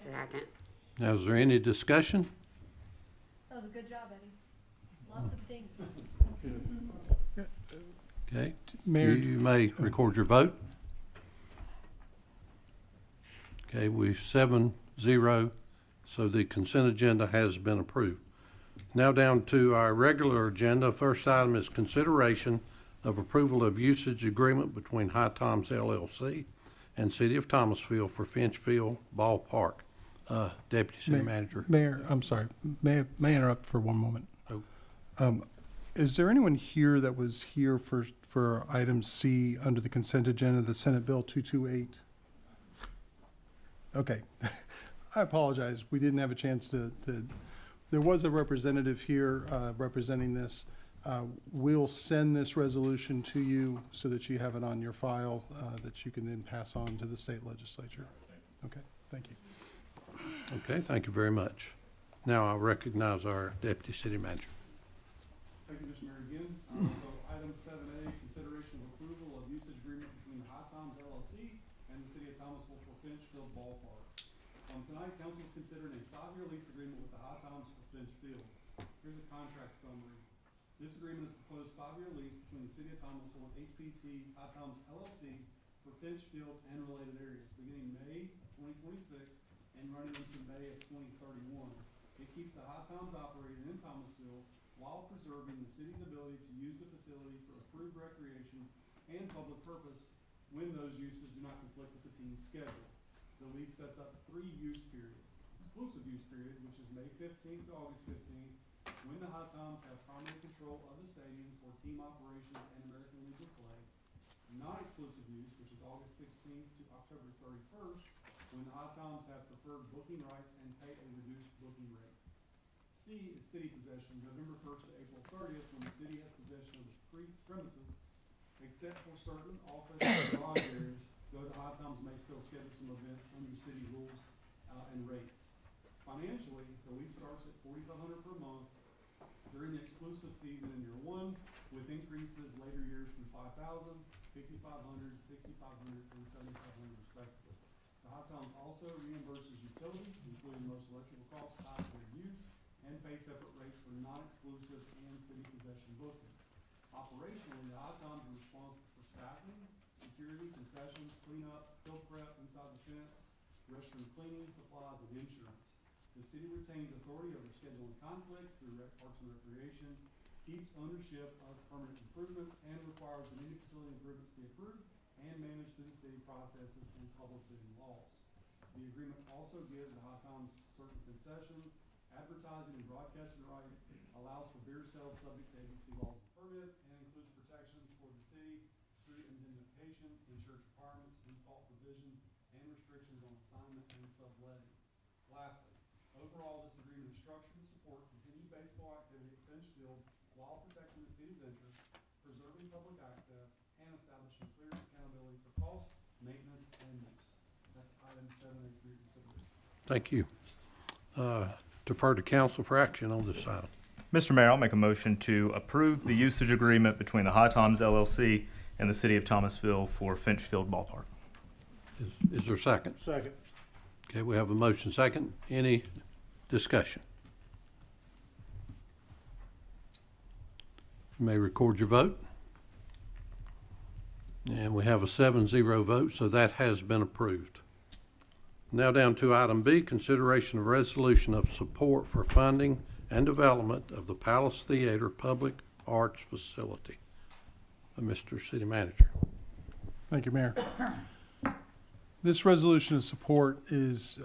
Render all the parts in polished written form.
Second. Now, is there any discussion? That was a good job, Eddie. Lots of things. Okay, Mayor, you may record your vote. Okay, we 7-0, so the consent agenda has been approved. Now down to our regular agenda. First item is consideration of approval of usage agreement between High Toms LLC and City of Thomasville for Finchfield Ballpark. Deputy City Manager. Mayor, I'm sorry. May I interrupt for one moment? Oh. Is there anyone here that was here for item C under the consent agenda, the Senate Bill 228? Okay. I apologize. We didn't have a chance to there was a representative here representing this. We'll send this resolution to you so that you have it on your file that you can then pass on to the state legislature. Okay, thank you. Okay, thank you very much. Now I'll recognize our Deputy City Manager. Thank you, Mr. Mayor, again. So item 7A, consideration of approval of usage agreement between High Toms LLC and the City of Thomasville for Finchfield Ballpark. Tonight, council is considering a 5-year lease agreement with the High Toms for Finchfield. Here's a contract summary. This agreement is a proposed 5-year lease between the City of Thomasville and HPT High Toms LLC for Finchfield and related areas, beginning May of 2026 and running into May of 2031. It keeps the High Toms operating in Thomasville while preserving the city's ability to use the facility for approved recreation and public purpose when those uses do not conflict with the team's schedule. The lease sets up 3 use periods. Exclusive use period, which is May 15th to August 15th, when the High Toms have primary control of the stadium for team operations and American Legion play. Non-exclusive use, which is August 16th to October 31st, when the High Toms have preferred booking rights and pay a reduced booking rate. C is city possession, November 1st to April 30th, when the city has possession of the premises, except for certain office and garage areas, though the High Toms may still schedule some events under city rules and rates. Financially, the lease starts at $4,500 per month during the exclusive season in year 1, with increases later years from $5,000, $5,500, $6,500, and $7,500 respectively. The High Toms also reimburses utilities, including most electrical costs tied to their use, and pay separate rates for non-exclusive and city possession bookings. Operationally, the High Toms are responsible for staffing, security, concessions, cleanup, field prep inside the fence, restroom cleaning, supplies, and insurance. The city retains authority over scheduling conflicts through Parks and Recreation, keeps ownership of permanent improvements, and requires that any facility improvements be approved and managed through the city processes and public bidding laws. The agreement also gives the High Toms certain concessions, advertising and broadcasting rights, allows for beer sales subject to ABC laws and permits, and includes protections for the city through indemnification, insurance requirements, default provisions, and restrictions on assignment and subletting. Lastly, overall, this agreement is structured to support continued baseball activity at Finchfield while protecting the city's interests, preserving public access, and establishing clear accountability for cost, maintenance, and use. That's item 7A for your consideration. Thank you. Defer to council for action on this item. Mr. Mayor, I'll make a motion to approve the usage agreement between the High Toms LLC and the City of Thomasville for Finchfield Ballpark. Is there a second? Second. Okay, we have a motion second. Any discussion? You may record your vote. And we have a 7-0 vote, so that has been approved. Now down to item B, consideration of resolution of support for funding and development of the Palace Theater Public Arts Facility. Mr. City Manager. Thank you, Mayor. This resolution of support is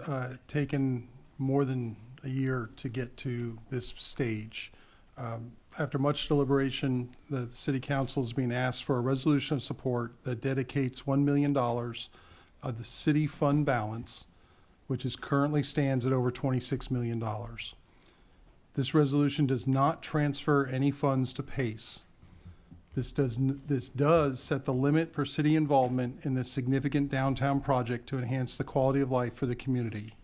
taken more than a year to get to this stage. After much deliberation, the City Council is being asked for a resolution of support that dedicates $1 million of the city fund balance, which currently stands at over $26 million. This resolution does not transfer any funds to PACE. This does set the limit for city involvement in this significant downtown project to enhance the quality of life for the community.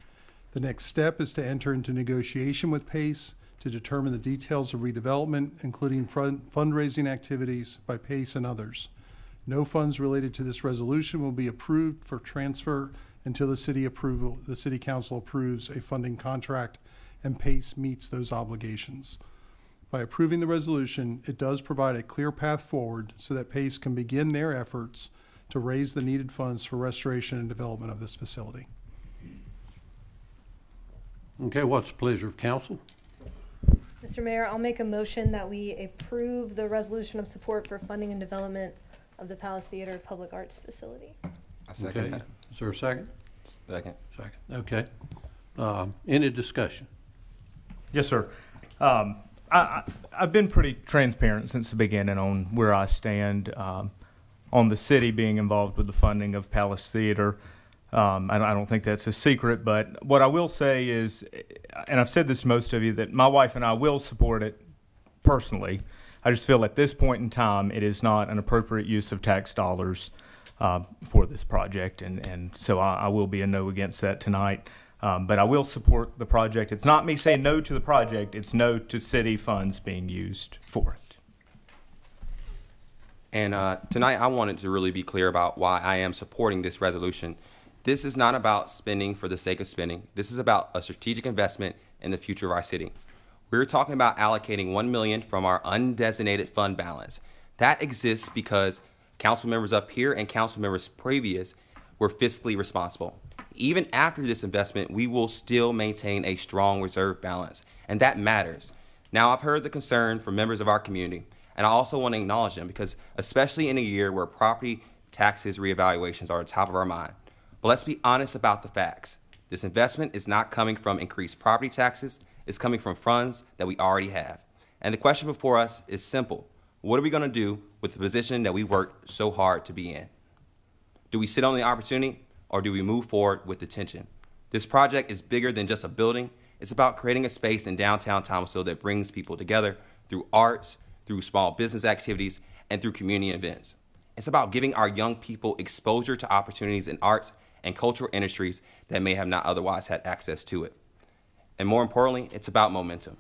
The next step is to enter into negotiation with PACE to determine the details of redevelopment, including fundraising activities by PACE and others. No funds related to this resolution will be approved for transfer until the city council approves a funding contract and PACE meets those obligations. By approving the resolution, it does provide a clear path forward so that PACE can begin their efforts to raise the needed funds for restoration and development of this facility. Okay, what's the pleasure of council? Mr. Mayor, I'll make a motion that we approve the resolution of support for funding and development of the Palace Theater Public Arts Facility. I second Okay, that. is there a second? Second. Second, okay. Any discussion? Yes, sir. I've been pretty transparent since the beginning on where I stand on the city being involved with the funding of Palace Theater. I don't think that's a secret, but what I will say is, and I've said this to most of you, that my wife and I will support it personally. I just feel at this point in time, it is not an appropriate use of tax dollars for this project, and so I will be a no against that tonight. But I will support the project. It's not me saying no to the project, it's no to city funds being used for it. And tonight, I wanted to really be clear about why I am supporting this resolution. This is not about spending for the sake of spending. This is about a strategic investment in the future of our city. We're talking about allocating $1 million from our undesignated fund balance. That exists because council members up here and council members previous were fiscally responsible. Even after this investment, we will still maintain a strong reserve balance, and that matters. Now, I've heard the concern from members of our community, and I also want to acknowledge them because especially in a year where property taxes reevaluations are at the top of our mind. But let's be honest about the facts. This investment is not coming from increased property taxes, it's coming from funds that we already have. And the question before us is simple. What are we going to do with the position that we worked so hard to be in? Do we sit on the opportunity, or do we move forward with attention? This project is bigger than just a building. It's about creating a space in downtown Thomasville that brings people together through arts, through small business activities, and through community events. It's about giving our young people exposure to opportunities in arts and cultural industries that may have not otherwise had access to it. And more importantly, it's about momentum.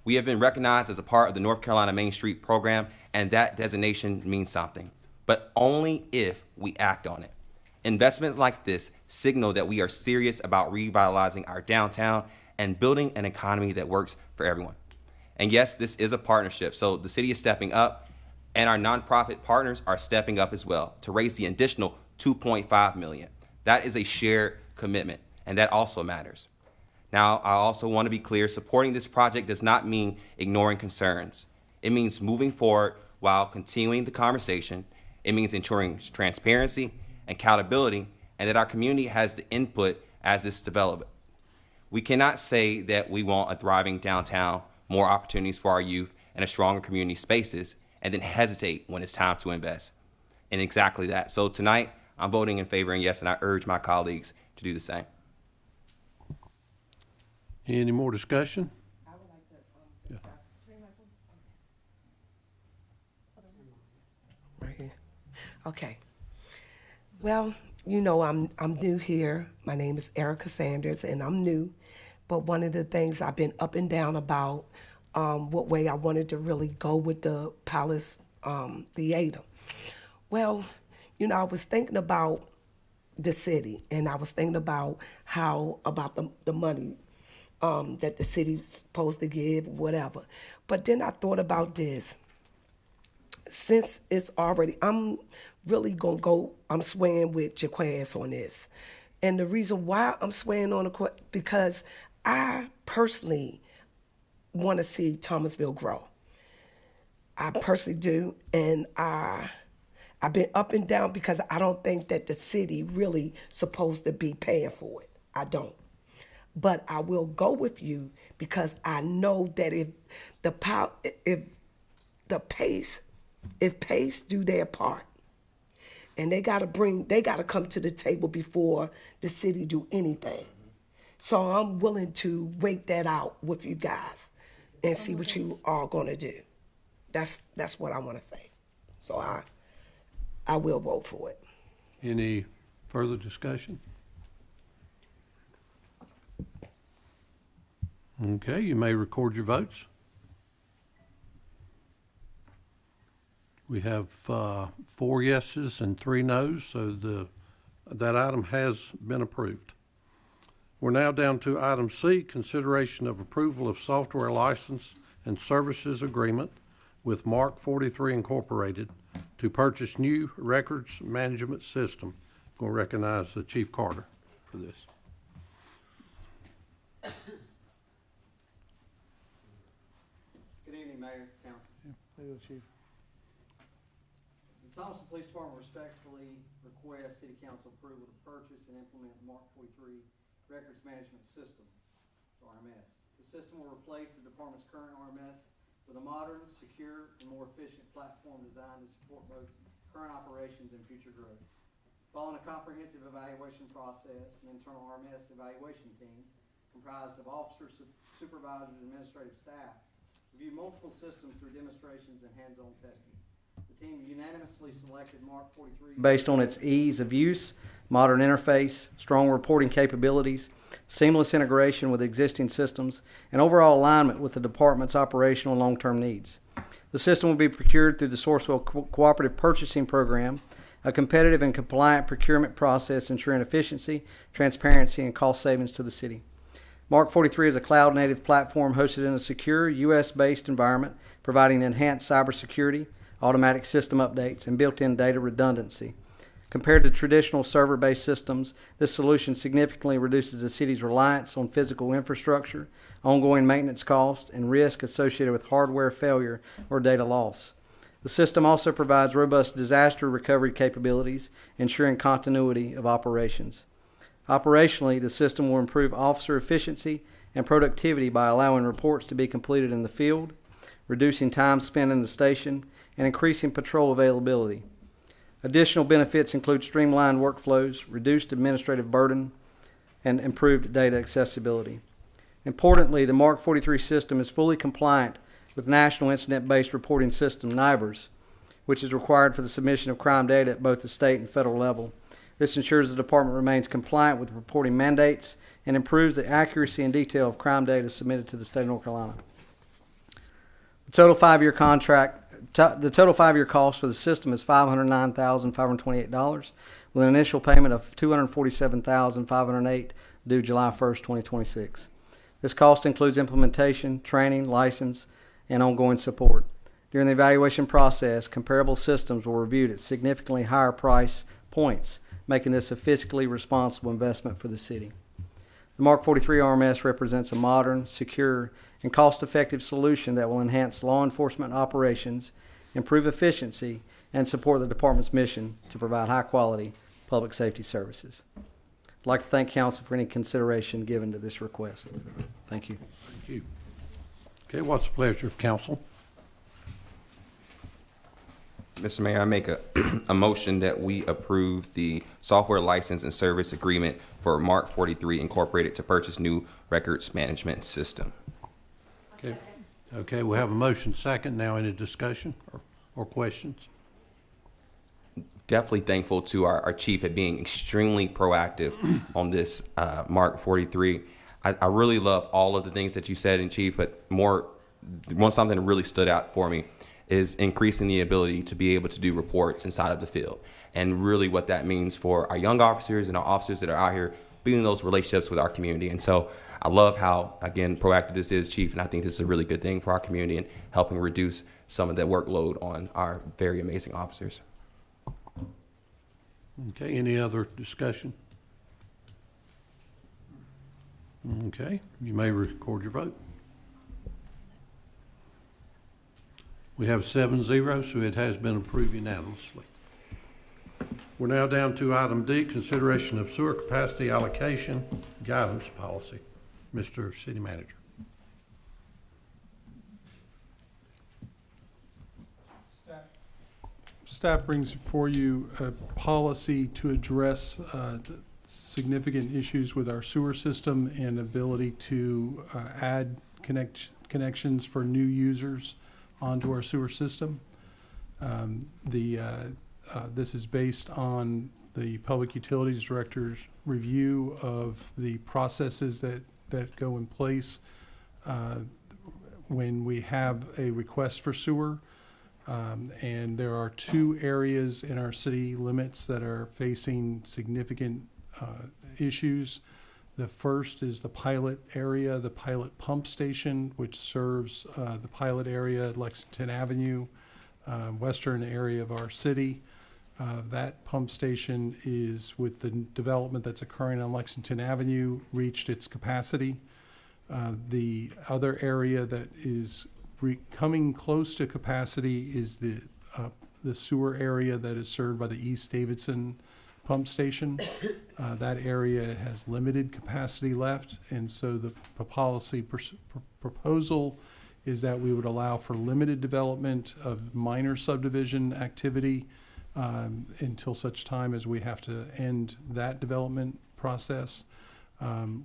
We have been recognized as a part of the North Carolina Main Street program, and that designation means something, but only if we act on it. Investments like this signal that we are serious about revitalizing our downtown and building an economy that works for everyone. And yes, this is a partnership, so the city is stepping up, and our nonprofit partners are stepping up as well to raise the additional $2.5 million. That is a shared commitment, and that also matters. Now, I also want to be clear, supporting this project does not mean ignoring concerns. It means moving forward while continuing the conversation. It means ensuring transparency, accountability, and that our community has the input as this develops. We cannot say that we want a thriving downtown, more opportunities for our youth, and a stronger community spaces, and then hesitate when it's time to invest in exactly that. So tonight, I'm voting in favor and yes, and I urge my colleagues to do the same. Any more discussion? I would like to discuss. Right here. Okay. Well, you know, I'm new here. My name is Erica Sanders, and I'm new. But one of the things I've been up and down about what way I wanted to really go with the Palace Theater. Well, you know, I was thinking about the city, and I was thinking about about the money that the city's supposed to give, whatever. But then I thought about this. Since it's already, I'm really going to go, I'm swaying with Jaquez on this. And the reason why I'm swaying on it, because I personally want to see Thomasville grow. I personally do, and I've been up and down because I don't think that the city really supposed to be paying for it. I don't. But I will go with you because I know that if PACE do their part, and they gotta come to the table before the city do anything. So I'm willing to wait that out with you guys and see what you are gonna do. That's what I want to say. So I will vote for it. Any further discussion? Okay, you may record your votes. We have 4 yeses and 3 noes, so the That item has been approved. We're now down to item C, consideration of approval of software license and services agreement with Mark 43 Incorporated to purchase new records management system. I'm going to recognize Chief Carter for this. Good evening, Mayor, Council. The Thomasville Police Department respectfully requests City Council approval to purchase and implement Mark 43 Records Management System, RMS. The system will replace the department's current RMS with a modern, secure, and more efficient platform designed to support both current operations and future growth. Following a comprehensive evaluation process, an internal RMS evaluation team comprised of officers, supervisors, and administrative staff reviewed multiple systems through demonstrations and hands-on testing. The team unanimously selected Mark 43 based on its ease of use, modern interface, strong reporting capabilities, seamless integration with existing systems, and overall alignment with the department's operational and long-term needs. The system will be procured through the Sourcewell Cooperative Purchasing Program, a competitive and compliant procurement process ensuring efficiency, transparency, and cost savings to the city. Mark 43 is a cloud-native platform hosted in a secure, U.S.-based environment, providing enhanced cybersecurity, automatic system updates, and built-in data redundancy. Compared to traditional server-based systems, this solution significantly reduces the city's reliance on physical infrastructure, ongoing maintenance costs, and risk associated with hardware failure or data loss. The system also provides robust disaster recovery capabilities, ensuring continuity of operations. Operationally, the system will improve officer efficiency and productivity by allowing reports to be completed in the field, reducing time spent in the station, and increasing patrol availability. Additional benefits include streamlined workflows, reduced administrative burden, and improved data accessibility. Importantly, the Mark 43 system is fully compliant with National Incident-Based Reporting System, NIBRS, which is required for the submission of crime data at both the state and federal level. This ensures the department remains compliant with reporting mandates and improves the accuracy and detail of crime data submitted to the state of North Carolina. The total five-year cost for the system is $509,528, with an initial payment of $247,508 due July 1st, 2026. This cost includes implementation, training, license, and ongoing support. During the evaluation process, comparable systems were reviewed at significantly higher price points, making this a fiscally responsible investment for the city. The Mark 43 RMS represents a modern, secure, and cost-effective solution that will enhance law enforcement operations, improve efficiency, and support the department's mission to provide high-quality public safety services. I'd like to thank council for any consideration given to this request. Thank you. Thank you. Okay, what's the pleasure of council? Mr. Mayor, I make a motion that we approve the software license and service agreement for Mark 43 Incorporated to purchase new records management system. Okay. Okay, we have a motion second. Now any discussion or questions? Definitely thankful to our chief at being extremely proactive on this Mark 43. I really love all of the things that you said in chief, but something that really stood out for me is increasing the ability to be able to do reports inside of the field, and really what that means for our young officers and our officers that are out here building those relationships with our community. And so I love how, again, proactive this is, Chief, and I think this is a really good thing for our community and helping reduce some of the workload on our very amazing officers. Okay, any other discussion? Okay, you may record your vote. We have 7-0, so it has been approved unanimously. We're now down to item D, consideration of sewer capacity allocation guidance policy. Mr. City Manager. Staff brings before you a policy to address significant issues with our sewer system and ability to add connections for new users onto our sewer system. This is based on the Public Utilities Director's review of the processes that go in place when we have a request for sewer. And there are two areas in our city limits that are facing significant issues. The first is the pilot area, the pilot pump station, which serves the pilot area at Lexington Avenue, western area of our city. That pump station is, with the development that's occurring on Lexington Avenue, reached its capacity. The other area that is coming close to capacity is the sewer area that is served by the East Davidson pump station. That area has limited capacity left, and so the policy proposal is that we would allow for limited development of minor subdivision activity until such time as we have to end that development process,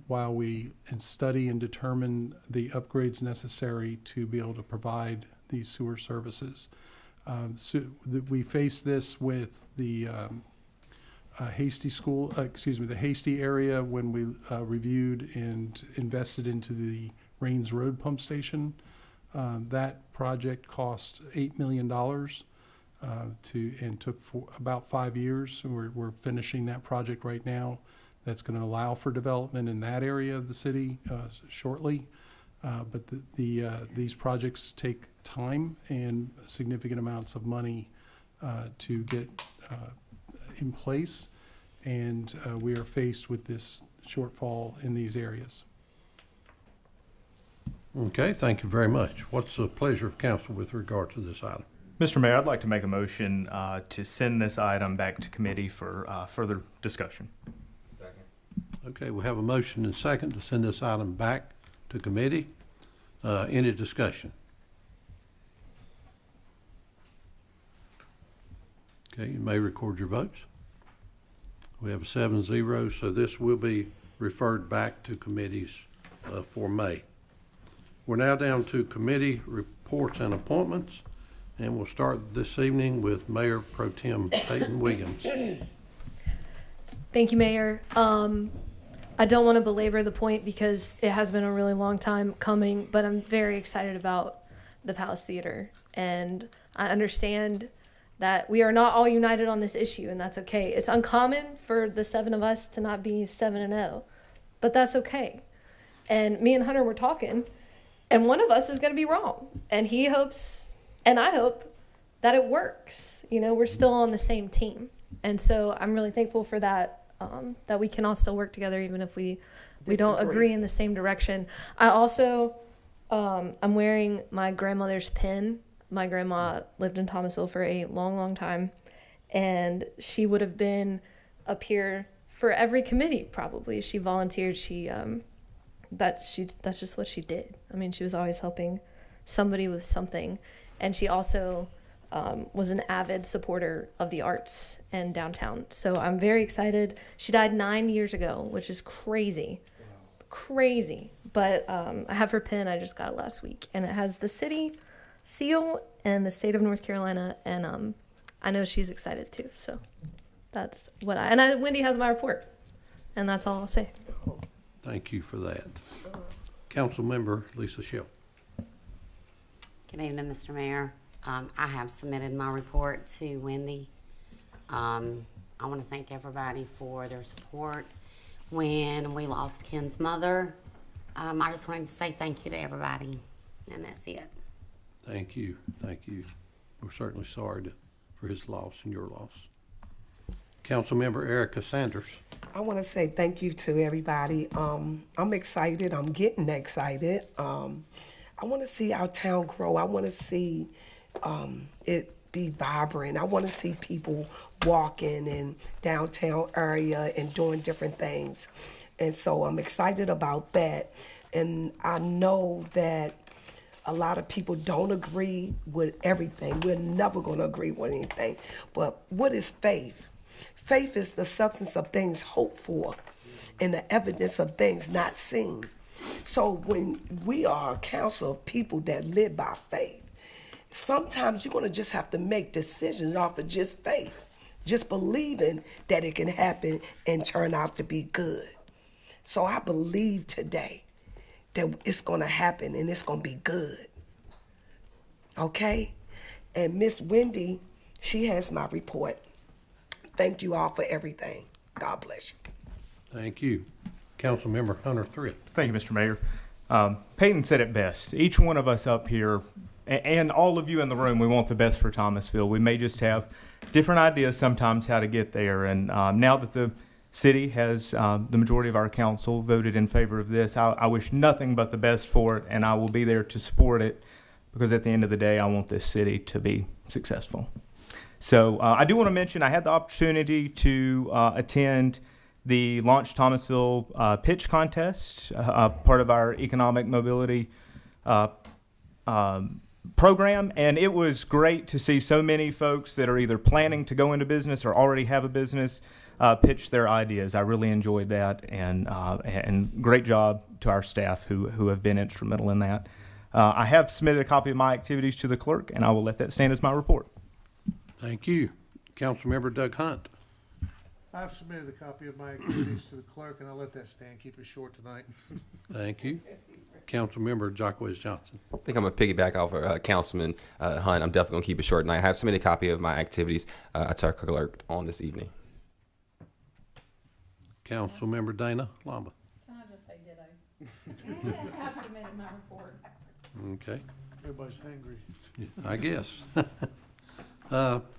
while we study and determine the upgrades necessary to be able to provide these sewer services. We face this with the the Hasty area when we reviewed and invested into the Rains Road pump station. That project cost $8 million and took about 5 years. We're finishing that project right now. That's going to allow for development in that area of the city shortly. But these projects take time and significant amounts of money to get in place, and we are faced with this shortfall in these areas. Okay, thank you very much. What's the pleasure of council with regard to this item? Mr. Mayor, I'd like to make a motion to send this item back to committee for further discussion. Second. Okay, we have a motion and second to send this item back to committee. Any discussion? Okay, you may record your votes. We have a 7-0, so this will be referred back to committees for May. We're now down to committee reports and appointments, and we'll start this evening with Mayor Pro Tem Peyton Williams. Thank you, Mayor. I don't want to belabor the point because it has been a really long time coming, but I'm very excited about the Palace Theater. And I understand that we are not all united on this issue, and that's okay. It's uncommon for the 7 of us to not be 7-0, but that's okay. And me and Hunter were talking, and one of us is going to be wrong. And he hopes, and I hope, that it works. You know, we're still on the same team. And so I'm really thankful for that, that we can all still work together even if we don't agree in the same direction. I also, I'm wearing my grandmother's pin. My grandma lived in Thomasville for a long, long time, and she would have been up here for every committee probably. She volunteered. That's just what she did. I mean, she was always helping somebody with something, and she also was an avid supporter of the arts and downtown. So I'm very excited. She died 9 years ago, which is crazy. Wow. Crazy. But I have her pin. I just got it last week, and it has the city seal and the state of North Carolina, and I know she's excited too. So that's what Wendy has my report, and that's all I'll say. Thank you for that. Council Member Lisa Shell. Good evening, Mr. Mayor. I have submitted my report to Wendy. I want to thank everybody for their support when we lost Ken's mother. I just wanted to say thank you to everybody, and that's it. Thank you. Thank you. We're certainly sorry for his loss and your loss. Councilmember Erica Sanders. I want to say thank you to everybody. I'm excited. I'm getting excited. I want to see our town grow. I want to see it be vibrant. I want to see people walking in downtown area and doing different things. And so I'm excited about that. And I know that a lot of people don't agree with everything. We're never going to agree with anything. But what is faith? Faith is the substance of things hoped for and the evidence of things not seen. So when we are a council of people that live by faith, sometimes you're going to just have to make decisions off of just faith, just believing that it can happen and turn out to be good. So I believe today that it's going to happen and it's going to be good. Okay? And Miss Wendy, she has my report. Thank you all for everything. God bless you. Thank you. Councilmember Hunter Thrift. Thank you, Mr. Mayor. Peyton said it best. Each one of us up here, and all of you in the room, we want the best for Thomasville. We may just have different ideas sometimes how to get there. And now that the city has the majority of our council voted in favor of this, I wish nothing but the best for it, and I will be there to support it because at the end of the day, I want this city to be successful. So I do want to mention I had the opportunity to attend the Launch Thomasville pitch contest, part of our economic mobility program, and it was great to see so many folks that are either planning to go into business or already have a business pitch their ideas. I really enjoyed that, and great job to our staff who have been instrumental in that. I have submitted a copy of my activities to the clerk, and I will let that stand as my report. Thank you. Councilmember Doug Hunt. I've submitted a copy of my activities to the clerk, and I'll let that stand. Keep it short tonight. Thank you. Councilmember Jacquez Johnson. I think I'm going to piggyback off of Councilman Hunt. I'm definitely going to keep it short tonight. I have submitted a copy of my activities to our clerk on this evening. Councilmember Dana Lamba. Can I just say ditto? I have submitted my report. Okay, Everybody's hungry. I guess.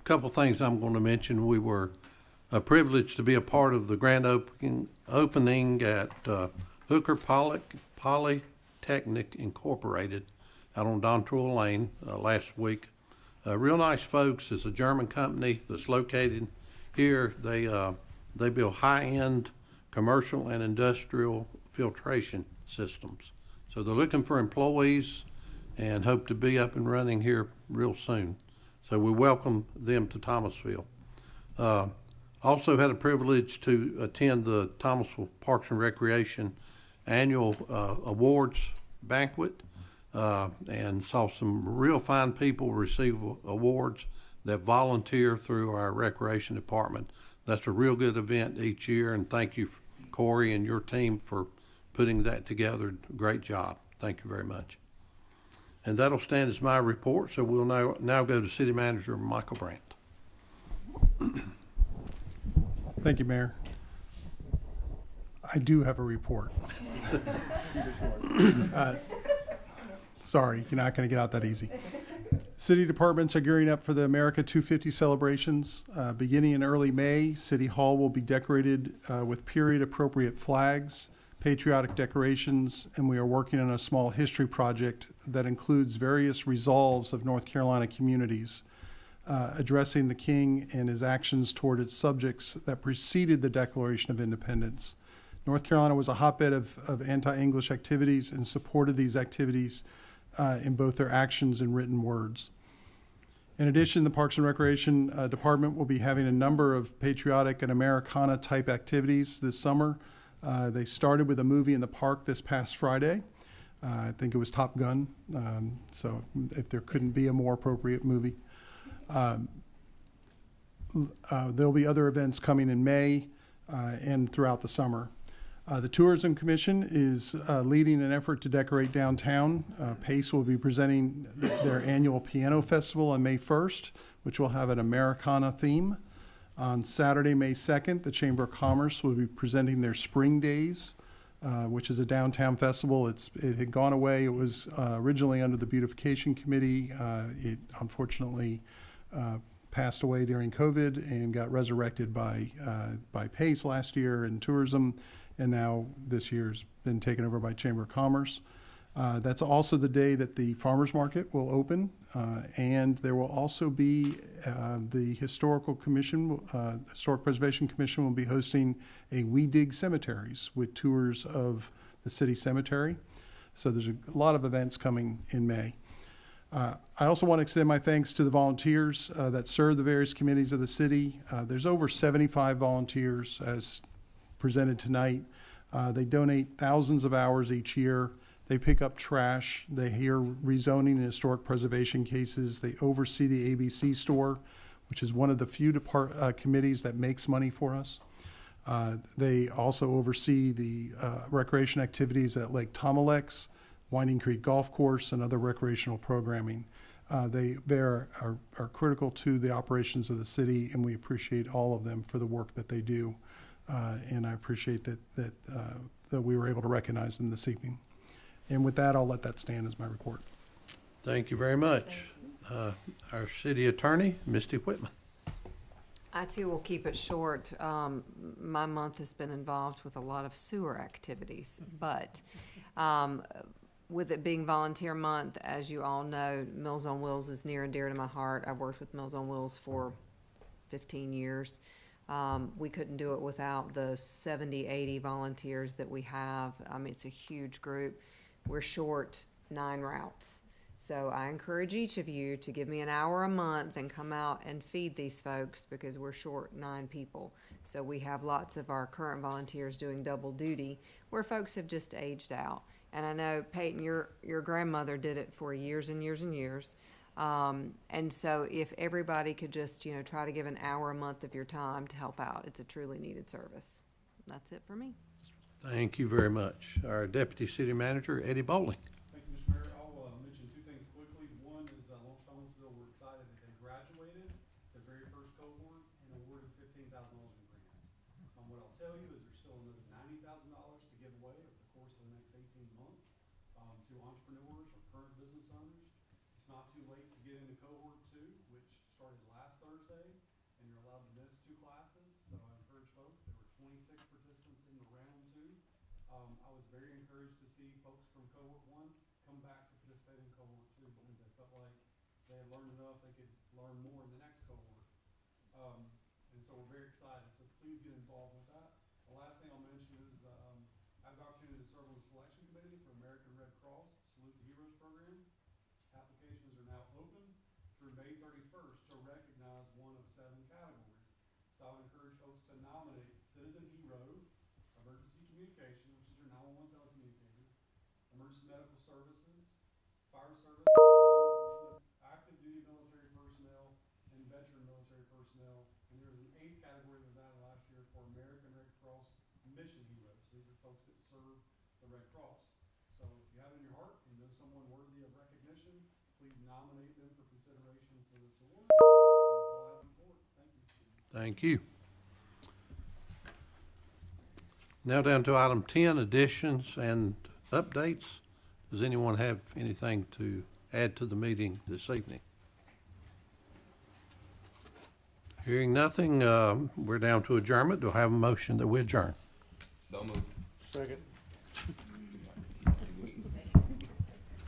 Couple things I'm going to mention. We were privileged to be a part of the grand opening at Hooker Polytechnic Incorporated out on Dontrell Lane last week. Real nice folks. It's a German company that's located here. They build high-end commercial and industrial filtration systems. So they're looking for employees and hope to be up and running here real soon. So we welcome them to Thomasville. Also had a privilege to attend the Thomasville Parks and Recreation annual awards banquet and saw some real fine people receive awards that volunteer through our recreation department. That's a real good event each year, and thank you, Corey and your team, for putting that together. Great job. Thank you very much. And that'll stand as my report, so we'll now go to City Manager Michael Brandt. Thank you, Mayor. I do have a report. Sorry, you're not going to get out that easy. City departments are gearing up for the America 250 celebrations. Beginning in early May, City Hall will be decorated with period-appropriate flags, patriotic decorations, and we are working on a small history project that includes various resolves of North Carolina communities addressing the King and his actions toward its subjects that preceded the Declaration of Independence. North Carolina was a hotbed of anti-English activities and supported these activities in both their actions and written words. In addition, the Parks and Recreation Department will be having a number of patriotic and Americana type activities this summer. They started with a movie in the park this past Friday. I think it was Top Gun, so if there couldn't be a more appropriate movie. There'll be other events coming in May and throughout the summer. The Tourism Commission is leading an effort to decorate downtown. PACE will be presenting their annual piano festival on May 1st, which will have an Americana theme. On Saturday, May 2nd, the Chamber of Commerce will be presenting their Spring Days, which is a downtown festival. It had gone away. It was originally under the Beautification Committee. It unfortunately passed away during COVID and got resurrected by PACE last year in tourism, and now this year's been taken over by Chamber of Commerce. That's also the day that the Farmers Market will open, and there will also be the Historic Preservation Commission will be hosting a We Dig Cemeteries with tours of the city cemetery. So there's a lot of events coming in May. I also want to extend my thanks to the volunteers that serve the various committees of the city. There's over 75 volunteers as presented tonight. They donate thousands of hours each year. They pick up trash. They hear rezoning and historic preservation cases. They oversee the ABC store, which is one of the few committees that makes money for us. They also oversee the recreation activities at Lake Tomalex, Winding Creek Golf Course, and other recreational programming. They are critical to the operations of the city, and we appreciate all of them for the work that they do. And I appreciate that we were able to recognize them this evening. And with that, I'll let that stand as my report. Thank you very much. Our city attorney, Misty Whitman. I too will keep it short. My month has been involved with a lot of sewer activities, but with it being volunteer month, as you all know, Meals on Wheels is near and dear to my heart. I've worked with Meals on Wheels for 15 years. We couldn't do it without the 70, 80 volunteers that we have. It's a huge group. We're short 9 routes. So I encourage each of you to give me an hour a month and come out and feed these folks because we're short 9 people. So we have lots of our current volunteers doing double duty where folks have just aged out. And I know, Peyton, your grandmother did it for years and years and years. And so if everybody could just, try to give an hour a month of your time to help out, it's a truly needed service. That's it for me. Thank you very much. Our Deputy City Manager, Eddie Bowling. Thank you, Mr. Mayor. I'll mention 2 things quickly. One is Lawrence Thomasville, we're excited that they graduated their very first cohort and awarded $15,000 in grants. What I'll tell you is there's still another $90,000 to give away over the course of the next 18 months to entrepreneurs or current business owners. It's not too late to get into cohort 2, which started last Thursday, and you're allowed to miss 2 classes. So I encourage folks, there were 26 participants in the round 2. I was very encouraged to see folks from cohort 1 come back to participate in cohort 2 because they felt like they had learned enough, they could learn more in the next cohort. And so we're very excited. So please get involved with that. The last thing I'll mention is I have the opportunity to serve on the selection committee for American Red Cross Salute to Heroes program. Applications are now open through May 31st to recognize one of 7 categories. So I would encourage folks to nominate Citizen Hero, Emergency Communication, which is your 911 telecommunicator, Emergency Medical Services, Fire Service, law enforcement, active duty military personnel, and veteran military personnel. And there was an 8th category that was added last year for American Red Cross Mission Heroes. These are folks that serve the Red Cross. So if you have it in your heart and know someone worthy of recognition, please nominate them for consideration for this award. That's all I have to report. Thank you. Thank you. Now down to item 10, additions and updates. Does anyone have anything to add to the meeting this evening? Hearing nothing, we're down to adjournment. Do I have a motion that we adjourn? So moved. Second.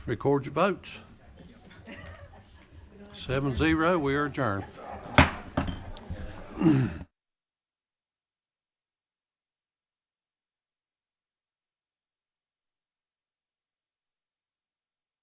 Record your votes. 7-0, we are adjourned.